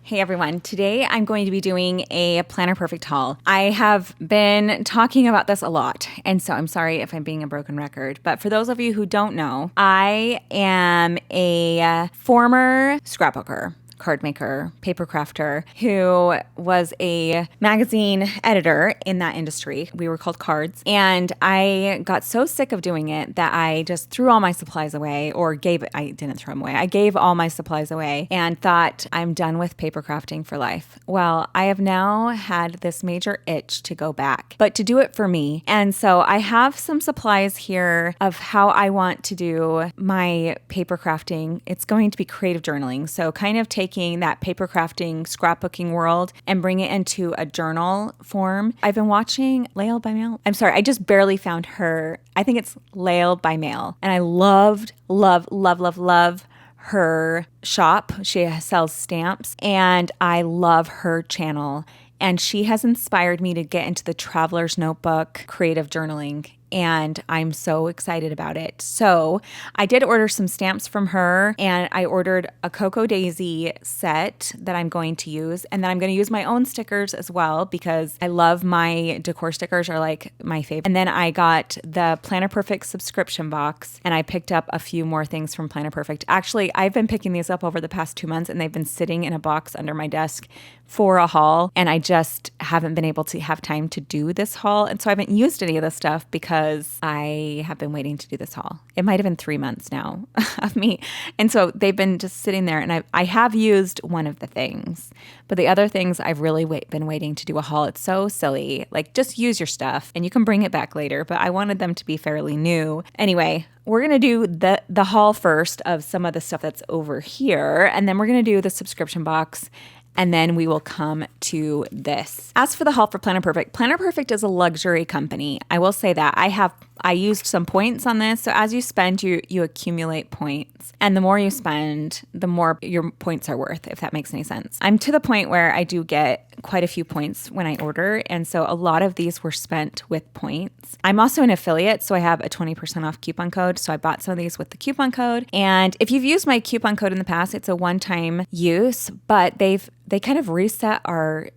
Hey everyone, today I'm going to be doing a Planner Perfect haul. I have been talking about this a lot, and so I'm sorry if I'm being a broken record, but for those of you who don't know, I am a former scrapbooker, card maker, paper crafter who was a magazine editor in that industry. We were called Cards. And I got so sick of doing it that I just threw all my supplies away I didn't throw them away. I gave all my supplies away and thought I'm done with paper crafting for life. Well, I have now had this major itch to go back, but to do it for me. And so I have some supplies here of how I want to do my paper crafting. It's going to be creative journaling. So kind of taking that paper crafting, scrapbooking world and bring it into a journal form. I've been watching Lael by Mail. I'm sorry, I just barely found her. I think it's Lael by Mail. And I love her shop. She sells stamps and I love her channel. And she has inspired me to get into the Traveler's Notebook creative journaling. And I'm so excited about it. So I did order some stamps from her and I ordered a Cocoa Daisy set that I'm going to use. And then I'm going to use my own stickers as well because I love my decor stickers are like my favorite. And then I got the Planner Perfect subscription box and I picked up a few more things from Planner Perfect. Actually, I've been picking these up over the past 2 months and they've been sitting in a box under my desk for a haul. And I just haven't been able to have time to do this haul. And so I haven't used any of this stuff because I have been waiting to do this haul. It might have been 3 months now of me. And so they've been just sitting there and I have used one of the things, but the other things I've really been waiting to do a haul. It's so silly. Like just use your stuff and you can bring it back later, but I wanted them to be fairly new. Anyway, we're going to do the haul first of some of the stuff that's over here. And then we're going to do the subscription box. And then we will come to this. As for the haul for Planner Perfect is a luxury company. I will say that. I used some points on this. So as you spend, you accumulate points. And the more you spend, the more your points are worth, if that makes any sense. I'm to the point where I do get quite a few points when I order. And so a lot of these were spent with points. I'm also an affiliate, so I have a 20% off coupon code. So I bought some of these with the coupon code. And if you've used my coupon code in the past, it's a one-time use, but they kind of reset our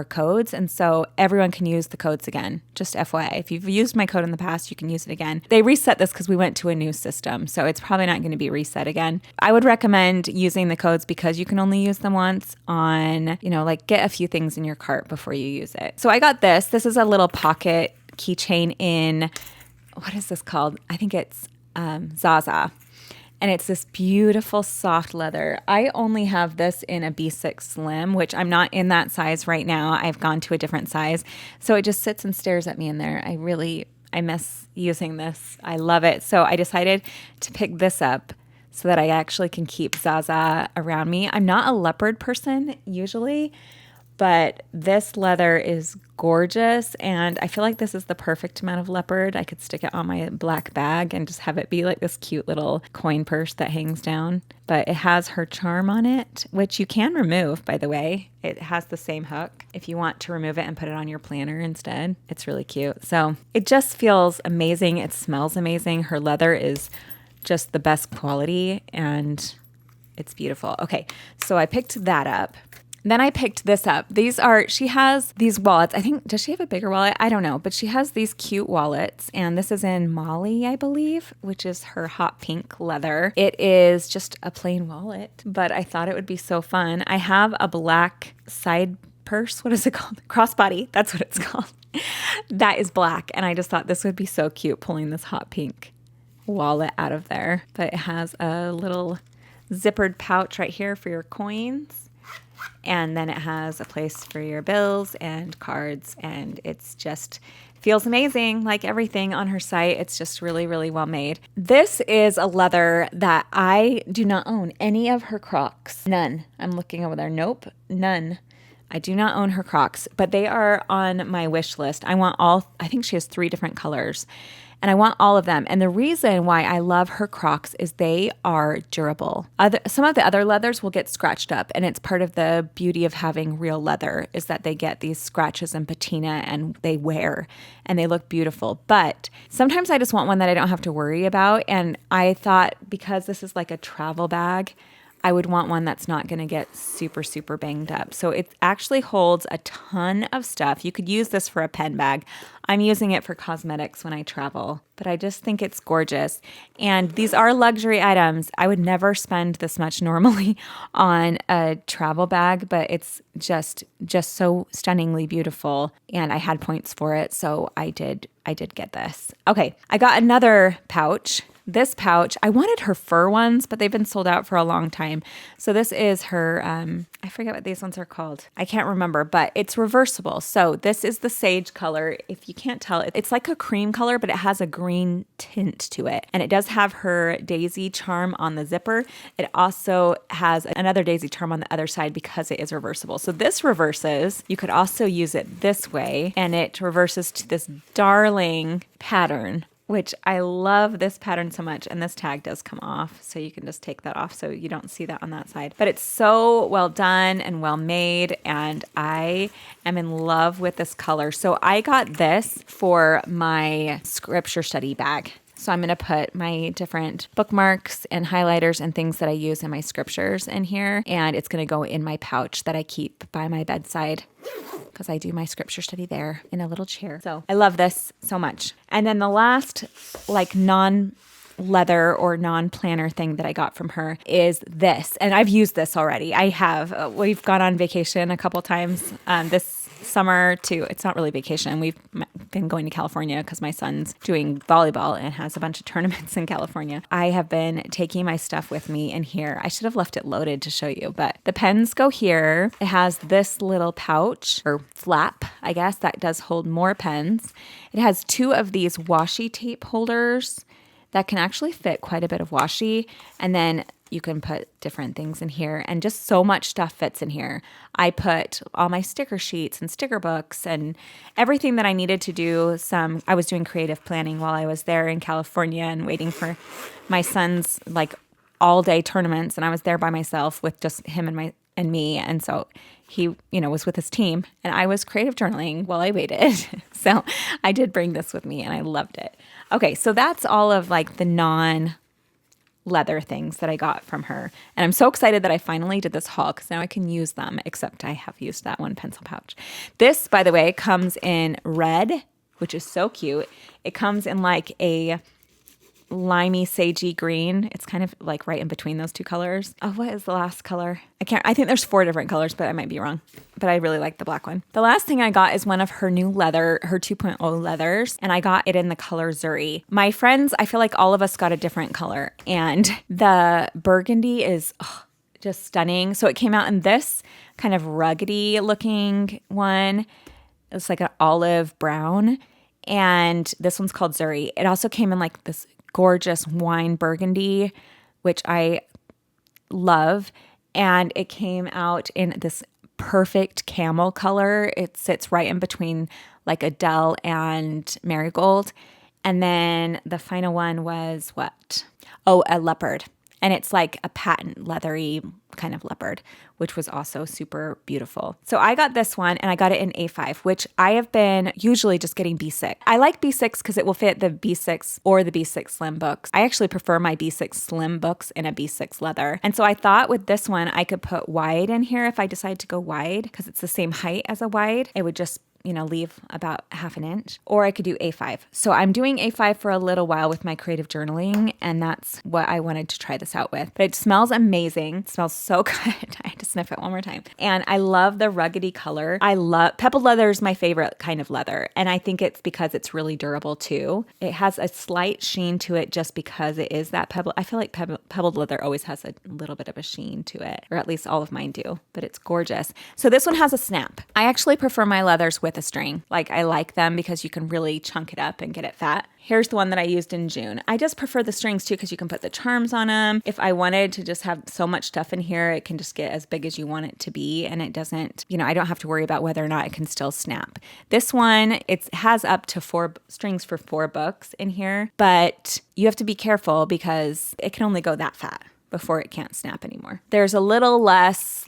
codes. And so everyone can use the codes again. Just FYI, if you've used my code in the past, you can use it again. They reset this because we went to a new system. So it's probably not going to be reset again. I would recommend using the codes because you can only use them once on, like get a few things in your cart before you use it. So I got this. This is a little pocket keychain in, what is this called? I think it's Zaza. And it's this beautiful soft leather. I only have this in a B6 Slim, which I'm not in that size right now. I've gone to a different size. So it just sits and stares at me in there. I miss using this. I love it. So I decided to pick this up so that I actually can keep Zaza around me. I'm not a leopard person usually, but this leather is gorgeous. And I feel like this is the perfect amount of leopard. I could stick it on my black bag and just have it be like this cute little coin purse that hangs down. But it has her charm on it, which you can remove, by the way. It has the same hook if you want to remove it and put it on your planner instead. It's really cute. So it just feels amazing. It smells amazing. Her leather is just the best quality and it's beautiful. Okay, so I picked that up. Then I picked this up. She has these wallets. I think, does she have a bigger wallet? I don't know, but she has these cute wallets. And this is in Molly, I believe, which is her hot pink leather. It is just a plain wallet, but I thought it would be so fun. I have a black side purse. What is it called? Crossbody. That's what it's called. That is black. And I just thought this would be so cute pulling this hot pink wallet out of there. But it has a little zippered pouch right here for your coins. And then it has a place for your bills and cards, and it's just feels amazing. Like everything on her site, it's just really, really well made. This is a leather that I do not own any of her Crocs. None. I'm looking over there. Nope, none. I do not own her Crocs, but they are on my wish list. I think she has 3 different colors. And I want all of them. And the reason why I love her Crocs is they are durable. Some of the other leathers will get scratched up, and it's part of the beauty of having real leather is that they get these scratches and patina and they wear and they look beautiful. But sometimes I just want one that I don't have to worry about. And I thought because this is like a travel bag, I would want one that's not going to get super, super banged up. So it actually holds a ton of stuff. You could use this for a pen bag. I'm using it for cosmetics when I travel, but I just think it's gorgeous. And these are luxury items. I would never spend this much normally on a travel bag, but it's just so stunningly beautiful. And I had points for it, so I did get this. Okay, I got another pouch. This pouch, I wanted her fur ones, but they've been sold out for a long time. So this is her, I forget what these ones are called. I can't remember, but it's reversible. So this is the sage color. If you can't tell, it's like a cream color, but it has a green tint to it. And it does have her daisy charm on the zipper. It also has another daisy charm on the other side because it is reversible. So this reverses. You could also use it this way, and it reverses to this darling pattern, which I love this pattern so much. And this tag does come off, so you can just take that off so you don't see that on that side. But it's so well done and well made, and I am in love with this color. So I got this for my scripture study bag. So I'm going to put my different bookmarks and highlighters and things that I use in my scriptures in here. And it's going to go in my pouch that I keep by my bedside because I do my scripture study there in a little chair. So I love this so much. And then the last non-leather or non-planner thing that I got from her is this. And I've used this already. I have. We've gone on vacation a couple times this summer too. It's not really vacation. We've been going to California because my son's doing volleyball and has a bunch of tournaments in California. I have been taking my stuff with me in here. I should have left it loaded to show you, but the pens go here. It has this little pouch or flap, I guess, that does hold more pens. It has 2 of these washi tape holders that can actually fit quite a bit of washi. And then you can put different things in here, and just so much stuff fits in here. I put all my sticker sheets and sticker books and everything that I needed to do. I was doing creative planning while I was there in California and waiting for my son's all day tournaments. And I was there by myself with just him and me. And so he, was with his team, and I was creative journaling while I waited. So I did bring this with me, and I loved it. Okay. So that's all of the non-leather things that I got from her. And I'm so excited that I finally did this haul because now I can use them, except I have used that one pencil pouch. This, by the way, comes in red, which is so cute. It comes in a limey sagey green. It's kind of right in between those 2 colors. Oh, what is the last color? I think there's 4 different colors, but I might be wrong. But I really like the black one. The last thing I got is one of her new leather, her 2.0 leathers, and I got it in the color Zuri. My friends, I feel like all of us got a different color, and the burgundy is just stunning. So it came out in this kind of ruggedy looking one. It's like an olive brown, and this one's called Zuri. It also came in this gorgeous wine burgundy, which I love. And it came out in this perfect camel color. It sits right in between Adele and marigold. And then the final one was what? Oh, a leopard. And it's a patent leathery kind of leopard, which was also super beautiful. So I got this one, and I got it in A5, which I have been usually just getting B6. I like B6 because it will fit the B6 or the B6 Slim books. I actually prefer my B6 Slim books in a B6 leather. And so I thought with this one, I could put wide in here if I decide to go wide because it's the same height as a wide. It would just leave about half an inch, or I could do A5. So I'm doing A5 for a little while with my creative journaling, and that's what I wanted to try this out with. But it smells amazing. It smells so good. I had to sniff it one more time. And I love the ruggedy color. Pebbled leather is my favorite kind of leather. And I think it's because it's really durable too. It has a slight sheen to it just because it is that pebble. I feel like pebbled leather always has a little bit of a sheen to it, or at least all of mine do, but it's gorgeous. So this one has a snap. I actually prefer my leathers with a string. I like them because you can really chunk it up and get it fat. Here's the one that I used in June. I just prefer the strings too because you can put the charms on them. If I wanted to just have so much stuff in here, it can just get as big as you want it to be, and it doesn't, I don't have to worry about whether or not it can still snap. This one, it has up to 4 strings for 4 books in here, but you have to be careful because it can only go that fat before it can't snap anymore. There's a little less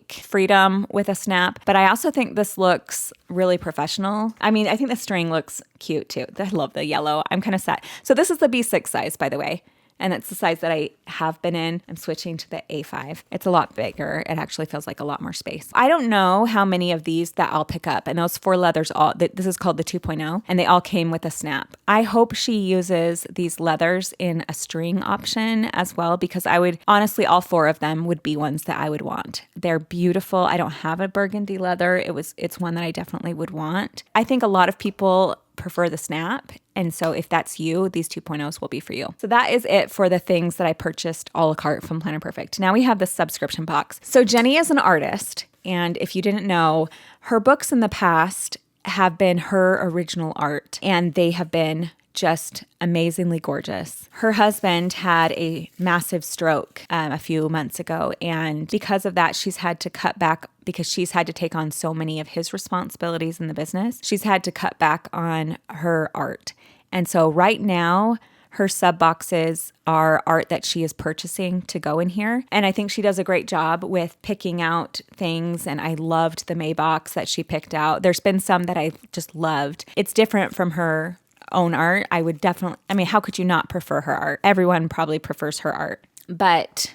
freedom with a snap, but I also think this looks really professional. I mean, I think the string looks cute too. I love the yellow. I'm kind of sad. So this is the B6 size, by the way. and it's the size that I have been in. I'm switching to the A5. It's a lot bigger. It actually feels like a lot more space. I don't know how many of these that I'll pick up, and those 4 leathers, this is called the 2.0, and they all came with a snap. I hope she uses these leathers in a string option as well, because I would honestly, all 4 of them would be ones that I would want. They're beautiful. I don't have a burgundy leather. It's one that I definitely would want. I think a lot of people prefer the snap. And so if that's you, these 2.0s will be for you. So that is it for the things that I purchased a la carte from Planner Perfect. Now we have the subscription box. So Jenny is an artist. And if you didn't know, her books in the past have been her original art, and they have been just amazingly gorgeous. Her husband had a massive stroke a few months ago, and because of that, she's had to cut back because she's had to take on so many of his responsibilities in the business. She's had to cut back on her art. And so right now, her sub boxes are art that she is purchasing to go in here. And I think she does a great job with picking out things. And I loved the May box that she picked out. There's been some that I just loved. It's different from her own art. How could you not prefer her art? Everyone probably prefers her art. But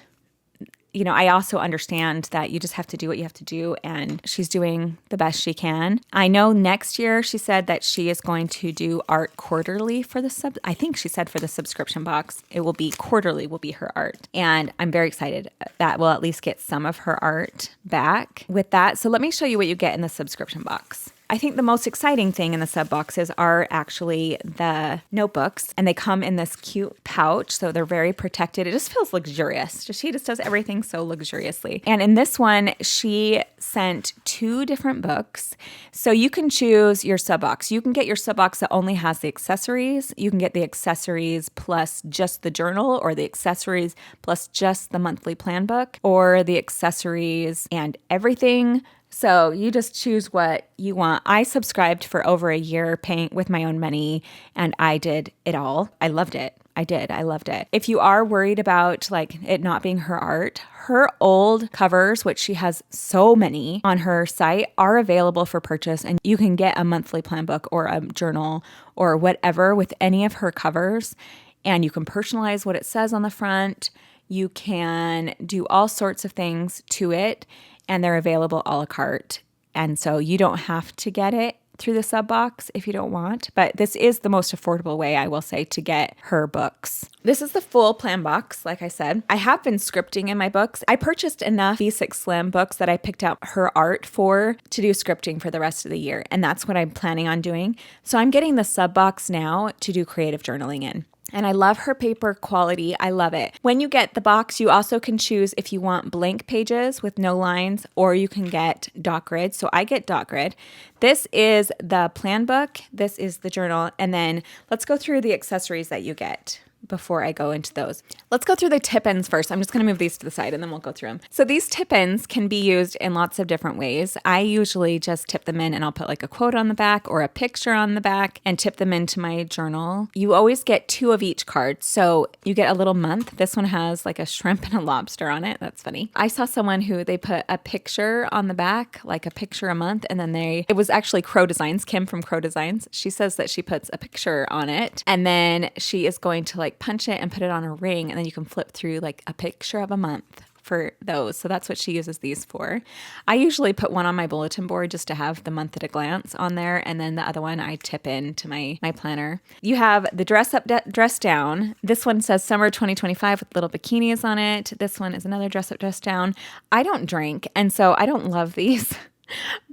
I also understand that you just have to do what you have to do, and she's doing the best she can. I know next year she said that she is going to do art quarterly for I think she said for the subscription box, it will be quarterly will be her art. And I'm very excited that we'll at least get some of her art back with that. So let me show you what you get in the subscription box. I think the most exciting thing in the sub boxes are actually the notebooks, and they come in this cute pouch, so they're very protected. It just feels luxurious. She just does everything so luxuriously. And in this one, she sent 2 different books, so you can choose your sub box. You can get your sub box that only has the accessories. You can get the accessories plus just the journal, or the accessories plus just the monthly plan book, or the accessories and everything. So you just choose what you want. I subscribed for over a year paying with my own money, and I did it all. I loved it. I loved it. If you are worried about it not being her art, her old covers, which she has so many on her site, are available for purchase, and you can get a monthly plan book or a journal or whatever with any of her covers, and you can personalize what it says on the front. You can do all sorts of things to it, and they're available a la carte. And so you don't have to get it through the sub box if you don't want, but this is the most affordable way, I will say, to get her books. This is the full plan box, like I said. I have been scripting in my books. I purchased enough V6 Slim books that I picked out her art for to do scripting for the rest of the year, and that's what I'm planning on doing. So I'm getting the sub box now to do creative journaling in. And I love her paper quality. I love it. When you get the box, you also can choose if you want blank pages with no lines, or you can get dot grid. So I get dot grid. This is the plan book. This is the journal. And then let's go through the accessories that you get before I go into those. Let's go through the tip-ins first. I'm just going to move these to the side and then we'll go through them. So these tip-ins can be used in lots of different ways. I usually just tip them in and I'll put a quote on the back or a picture on the back and tip them into my journal. You always get 2 of each card. So you get a little month. This one has a shrimp and a lobster on it. That's funny. I saw someone who they put a picture on the back, a picture a month, and then it was actually Crow Designs, Kim from Crow Designs. She says that she puts a picture on it and then she is going to punch it and put it on a ring, and then you can flip through a picture of a month for those. So that's what she uses these for. I usually put one on my bulletin board just to have the month at a glance on there, and then the other one I tip into my planner. You have the dress up, dress down. This one says summer 2025 with little bikinis on it. This one is another dress up, dress down. I don't drink, and so I don't love these,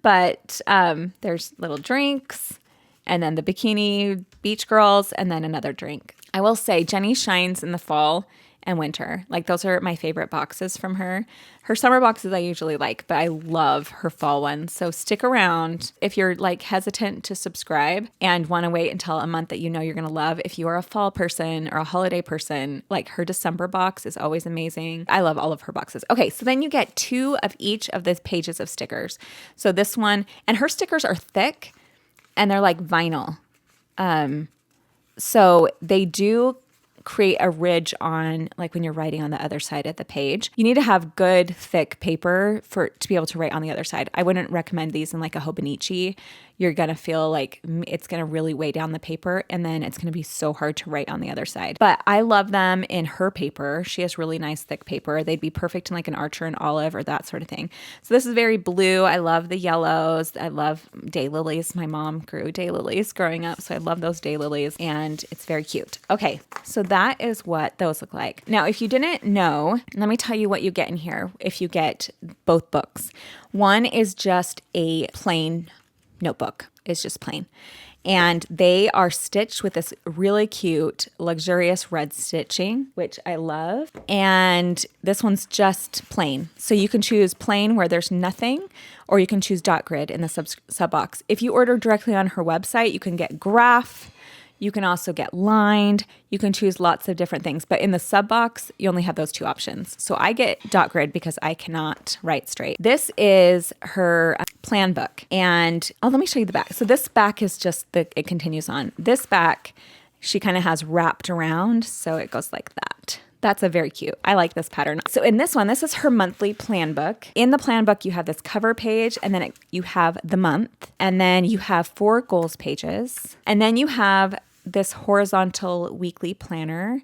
but there's little drinks, and then the bikini beach girls, and then another drink. I will say Jenny shines in the fall and winter. Those are my favorite boxes from her. Her summer boxes I usually like, but I love her fall ones. So stick around if you're hesitant to subscribe and want to wait until a month that you're going to love. If you are a fall person or a holiday person, her December box is always amazing. I love all of her boxes. Okay, so then you get 2 of each of the pages of stickers. So this one, and her stickers are thick and they're vinyl. So they do create a ridge on, like when you're writing on the other side of the page. You need to have good, thick paper to be able to write on the other side. I wouldn't recommend these in like a Hobonichi. You're going to feel like it's going to really weigh down the paper, and then it's going to be so hard to write on the other side. But I love them in her paper. She has really nice thick paper. They'd be perfect in like an Archer and Olive or that sort of thing. So this is very blue. I love the yellows. I love daylilies. My mom grew daylilies growing up, so I love those daylilies, and it's very cute. Okay, so that is what those look like. Now, if you didn't know, let me tell you what you get in here if you get both books. One is just a plain notebook. It's just plain. And they are stitched with this really cute, luxurious red stitching, which I love. And this one's just plain. So you can choose plain where there's nothing, or you can choose dot grid in the sub box. If you order directly on her website, you can get graph. You can also get lined. You can choose lots of different things. But in the sub box, you only have those two options. So I get dot grid because I cannot write straight. This is her plan book. And let me show you the back. So this back is just it continues on. This back, she kind of has wrapped around. So it goes like that. That's a very cute. I like this pattern. So in this one, this is her monthly plan book. In the plan book, you have this cover page, and then you have the month, and then you have 4 goals pages, and then you have this horizontal weekly planner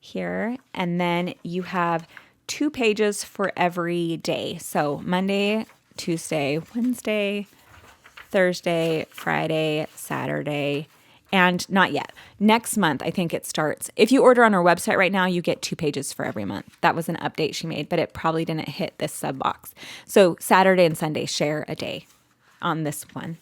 here, and then you have 2 pages for every day. So Monday, Tuesday, Wednesday, Thursday, Friday, Saturday, and not yet. Next month, I think it starts. If you order on our website right now, you get 2 pages for every month. That was an update she made, but it probably didn't hit this sub box. So Saturday and Sunday share a day on this one.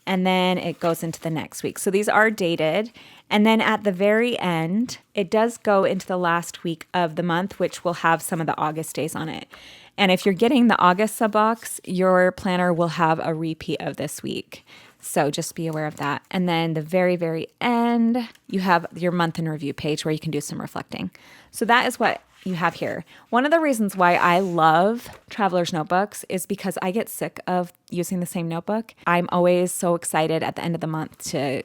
And then it goes into the next week. So these are dated. And then at the very end, it does go into the last week of the month, which will have some of the August days on it. And if you're getting the August sub box, your planner will have a repeat of this week. So just be aware of that. And then the very, very end, you have your month in review page where you can do some reflecting. So that is what you have here. One of the reasons why I love Traveler's Notebooks is because I get sick of using the same notebook. I'm always so excited at the end of the month to,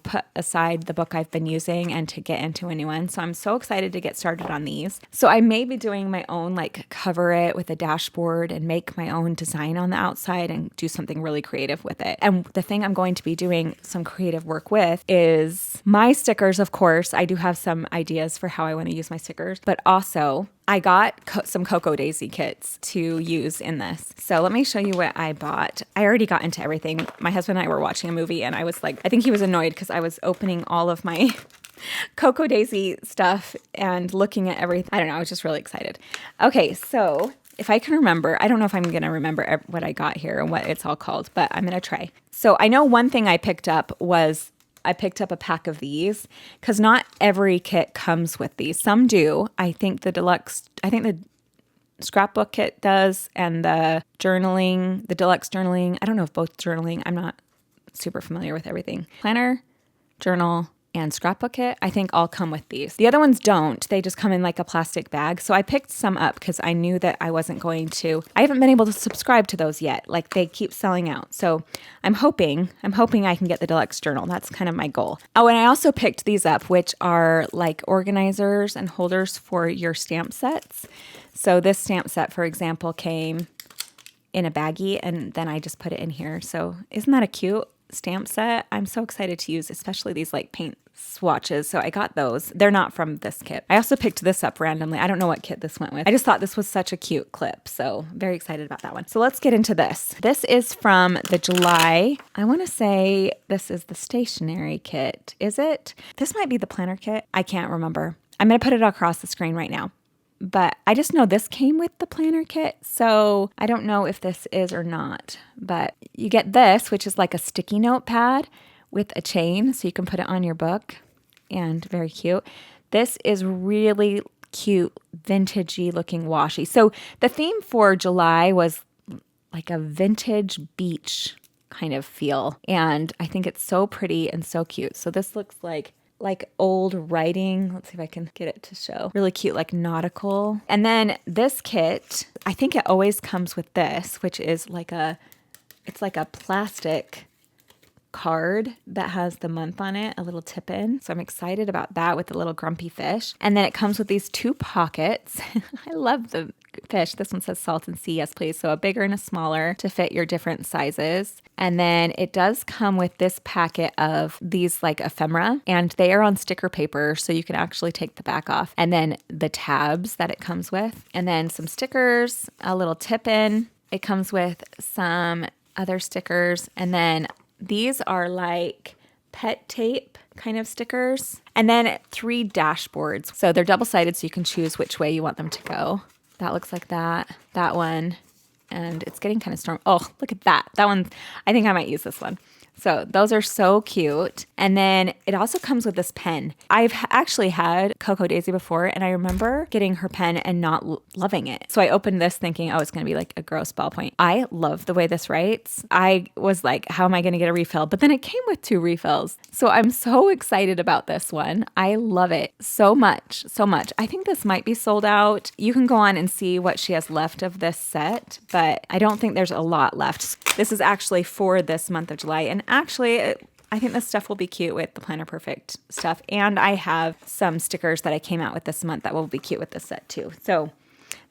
put aside the book I've been using and to get into a new one. So I'm so excited to get started on these. So I may be doing my own, cover it with a dashboard and make my own design on the outside and do something really creative with it. And the thing I'm going to be doing some creative work with is my stickers, of course. I do have some ideas for how I want to use my stickers, but also I got some Cocoa Daisy kits to use in this. So let me show you what I bought. I already got into everything. My husband and I were watching a movie, and I was I think he was annoyed because I was opening all of my Cocoa Daisy stuff and looking at everything. I don't know. I was just really excited. Okay, so if I can remember, I don't know if I'm going to remember what I got here and what it's all called, but I'm going to try. So I know one thing I picked up was I picked up a pack of these because not every kit comes with these. Some do. I think the scrapbook kit does, and the deluxe journaling. I don't know if both journaling. I'm not super familiar with everything. Planner, journal, and scrapbook kit, I think all come with these. The other ones don't. They just come in like a plastic bag. So I picked some up because I knew that I wasn't going to. I haven't been able to subscribe to those yet. They keep selling out. So I'm hoping I can get the deluxe journal. That's kind of my goal. Oh, and I also picked these up, which are like organizers and holders for your stamp sets. So this stamp set, for example, came in a baggie, and then I just put it in here. So isn't that a cute stamp set? I'm so excited to use, especially these paint swatches. So I got those. They're not from this kit. I also picked this up randomly. I don't know what kit this went with. I just thought this was such a cute clip. So very excited about that one. So let's get into this. This is from the July. I want to say this is the stationery kit. Is it? This might be the planner kit. I can't remember. I'm going to put it across the screen right now. But I just know this came with the planner kit, so I don't know if this is or not. But you get this, which is like a sticky note pad with a chain, so you can put it on your book, and very cute. This is really cute, vintagey looking washi. So the theme for July was like a vintage beach kind of feel, and I think it's so pretty and so cute. So this looks like old writing. Let's see if I can get it to show. Really cute, like nautical. And then this kit, I think it always comes with this, which is it's like a plastic card that has the month on it, a little tip in. So I'm excited about that with the little grumpy fish. And then it comes with these 2 pockets. I love the fish. This one says salt and sea, yes please. So a bigger and a smaller to fit your different sizes. And then it does come with this packet of these like ephemera, and they are on sticker paper, so you can actually take the back off. And then the tabs that it comes with, and then some stickers, a little tip in. It comes with some other stickers, and then these are like pet tape kind of stickers, and then 3 dashboards. So they're double-sided, so you can choose which way you want them to go. That looks like that one, and it's getting kind of stormy. Oh, look at that. That one, I think I might use this one. So those are so cute. And then it also comes with this pen. I've actually had Coco Daisy before, and I remember getting her pen and not loving it. So I opened this thinking, oh, it's going to be like a gross ballpoint. I love the way this writes. I was like, how am I going to get a refill? But then it came with 2 refills. So I'm so excited about this one. I love it so much, so much. I think this might be sold out. You can go on and see what she has left of this set, but I don't think there's a lot left. This is actually for this month of July. And actually, I think this stuff will be cute with the Planner Perfect stuff. And I have some stickers that I came out with this month that will be cute with this set too. So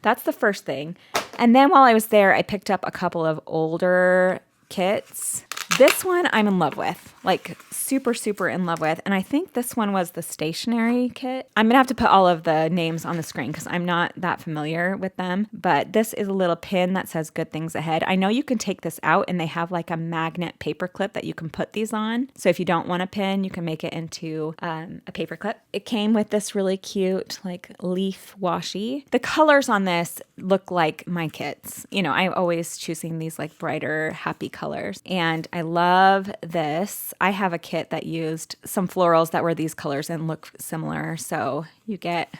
that's the first thing. And then while I was there, I picked up a couple of older kits. This one I'm in love with, like super, super in love with. And I think this one was the stationery kit. I'm going to have to put all of the names on the screen because I'm not that familiar with them. But this is a little pin that says good things ahead. I know you can take this out and they have like a magnet paper clip that you can put these on. So if you don't want a pin, you can make it into a paper clip. It came with this really cute like leaf washi. The colors on this look like my kits. You know, I'm always choosing these like brighter, happy colors. And I love this. I have a kit that used some florals that were these colors and look similar. So you get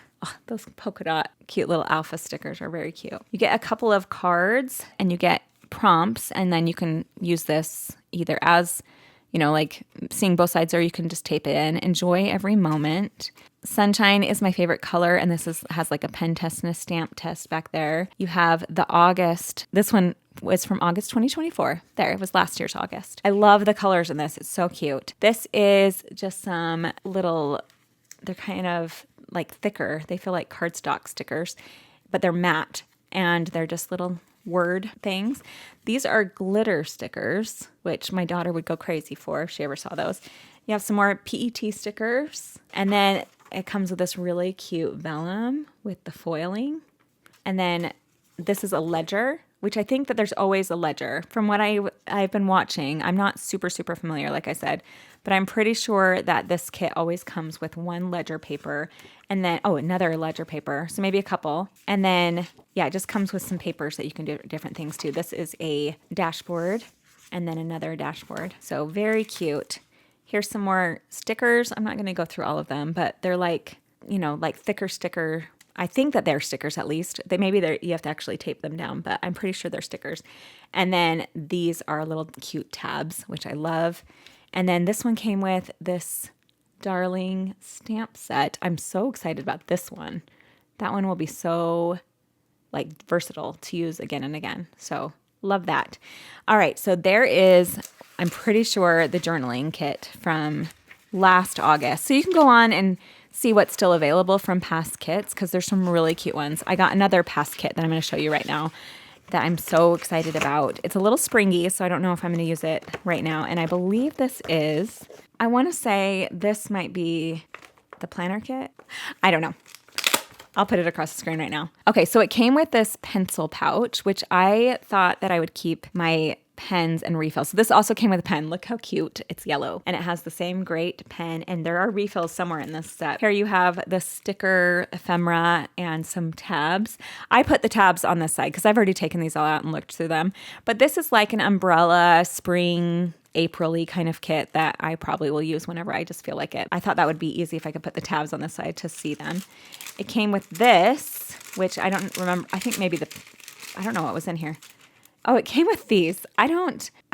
those polka dot cute little alpha stickers are very cute. You get a couple of cards and you get prompts, and then you can use this either as, you know, like seeing both sides, or you can just tape it in. Enjoy every moment. Sunshine is my favorite color, and this has like a pen test and a stamp test back there. You have the August. This one was from August 2024. There, it was last year's August. I love the colors in this. It's so cute. This is just some little, they're kind of like thicker. They feel like cardstock stickers, but they're matte, and they're just little word things. These are glitter stickers, which my daughter would go crazy for if she ever saw those. You have some more PET stickers, and then it comes with this really cute vellum with the foiling. And then this is a ledger, which I think that there's always a ledger. From what I've been watching, I'm not super, super familiar, like I said, but I'm pretty sure that this kit always comes with 1 ledger paper and then, another ledger paper. So maybe a couple. And then, yeah, it just comes with some papers that you can do different things to. This is a dashboard and then another dashboard. So very cute. Here's some more stickers. I'm not going to go through all of them, but they're like, you know, like thicker sticker. I think that they're stickers at least. You have to actually tape them down, but I'm pretty sure they're stickers. And then these are little cute tabs, which I love. And then this one came with this darling stamp set. I'm so excited about this one. That one will be so like versatile to use again and again. So love that. All right, so there is, I'm pretty sure, the journaling kit from last August. So you can go on and see what's still available from past kits because there's some really cute ones. I got another past kit that I'm going to show you right now that I'm so excited about. It's a little springy, so I don't know if I'm going to use it right now. And I believe this is, I want to say this might be the planner kit. I don't know. I'll put it across the screen right now. Okay, so it came with this pencil pouch, which I thought that I would keep my pens and refills. So this also came with a pen. Look how cute. It's yellow. And it has the same great pen. And there are refills somewhere in this set. Here you have the sticker ephemera and some tabs. I put the tabs on this side because I've already taken these all out and looked through them. But this is like an umbrella spring April-y kind of kit that I probably will use whenever I just feel like it. I thought that would be easy if I could put the tabs on this side to see them. It came with this, which I don't remember. I think maybe I don't know what was in here. Oh, it came with these. I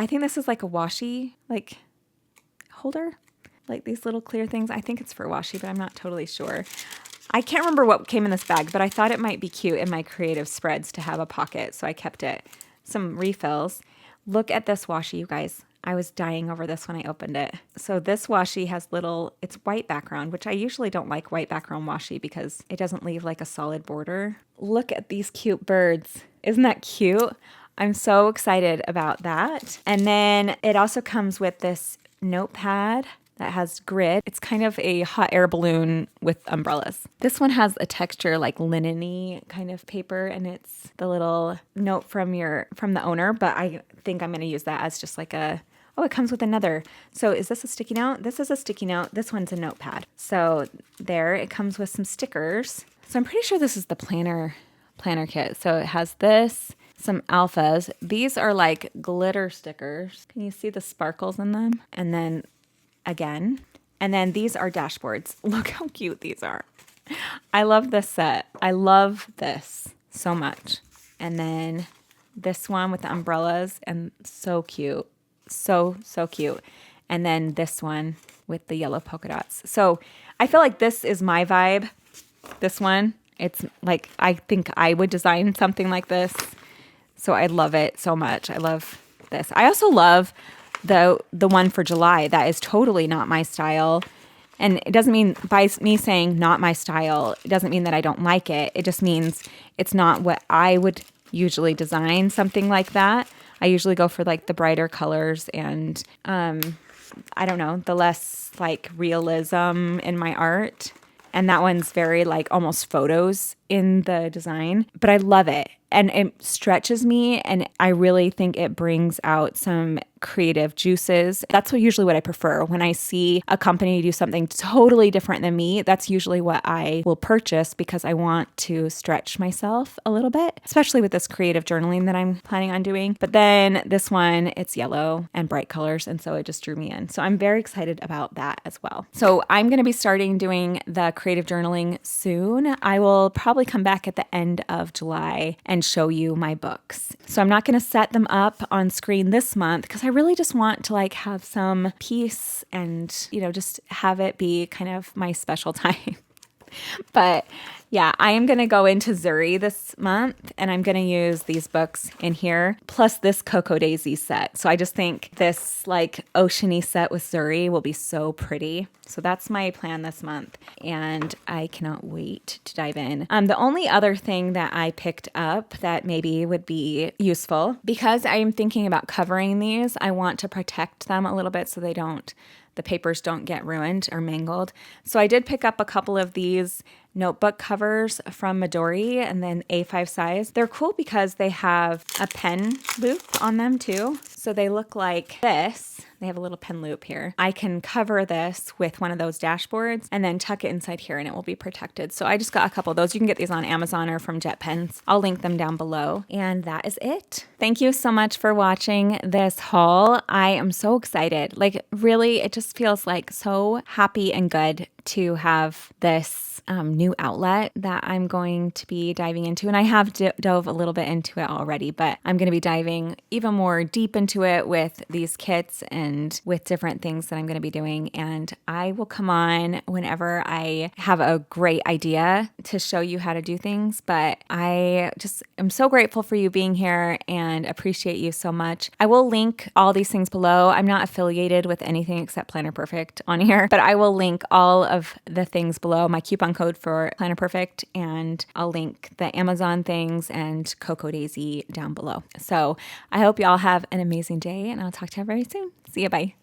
think this is like a washi, like holder, like these little clear things. I think it's for washi, but I'm not totally sure. I can't remember what came in this bag, but I thought it might be cute in my creative spreads to have a pocket, so I kept it. Some refills. Look at this washi, you guys. I was dying over this when I opened it. So this washi has it's white background, which I usually don't like white background washi because it doesn't leave like a solid border. Look at these cute birds. Isn't that cute? I'm so excited about that. And then it also comes with this notepad that has grid. It's kind of a hot air balloon with umbrellas. This one has a texture like linen-y kind of paper, and it's the little note from the owner, but I think I'm going to use that as just like it comes with another. So is this a sticky note? This is a sticky note. This one's a notepad. So there, it comes with some stickers. So I'm pretty sure this is the planner kit. So it has this, some alphas. These are like glitter stickers. Can you see the sparkles in them? And then again. And then these are dashboards. Look how cute these are. I love this set. I love this so much. And then this one with the umbrellas, and so cute. So cute. And then this one with the yellow polka dots. So I feel like this is my vibe. This one, it's like, I think I would design something like this. So I love it so much. I love this. I also love the one for July. That is totally not my style. And it doesn't mean, by me saying not my style, it doesn't mean that I don't like it. It just means it's not what I would usually design, something like that. I usually go for like the brighter colors and I don't know, the less like realism in my art. And that one's very like almost photos in the design, but I love it. And it stretches me, and I really think it brings out some creative juices. That's usually what I prefer. When I see a company do something totally different than me, that's usually what I will purchase because I want to stretch myself a little bit, especially with this creative journaling that I'm planning on doing. But then this one, it's yellow and bright colors, and so it just drew me in. So I'm very excited about that as well. So I'm going to be starting doing the creative journaling soon. I will probably come back at the end of July and show you my books. So I'm not going to set them up on screen this month because I really just want to like have some peace and, just have it be kind of my special time. But yeah, I am going to go into Zuri this month, and I'm going to use these books in here, plus this Cocoa Daisy set. So I just think this like oceany set with Zuri will be so pretty. So that's my plan this month, and I cannot wait to dive in. The only other thing that I picked up that maybe would be useful, because I am thinking about covering these, I want to protect them a little bit so the papers don't get ruined or mangled. So I did pick up a couple of these notebook covers from Midori, and then A5 size. They're cool because they have a pen loop on them too. So they look like this. They have a little pen loop here. I can cover this with one of those dashboards and then tuck it inside here, and it will be protected. So I just got a couple of those. You can get these on Amazon or from Jet Pens. I'll link them down below. And that is it. Thank you so much for watching this haul. I am so excited. Like really, it just feels like so happy and good to have this new outlet that I'm going to be diving into. And I have dove a little bit into it already, but I'm going to be diving even more deep into it with these kits and with different things that I'm going to be doing. And I will come on whenever I have a great idea to show you how to do things. But I just am so grateful for you being here and appreciate you so much. I will link all these things below. I'm not affiliated with anything except Planner Perfect on here, but I will link all of the things below, my coupon code for Planner Perfect, and I'll link the Amazon things and Cocoa Daisy down below. So I hope you all have an amazing day, and I'll talk to you very soon. See you. Bye.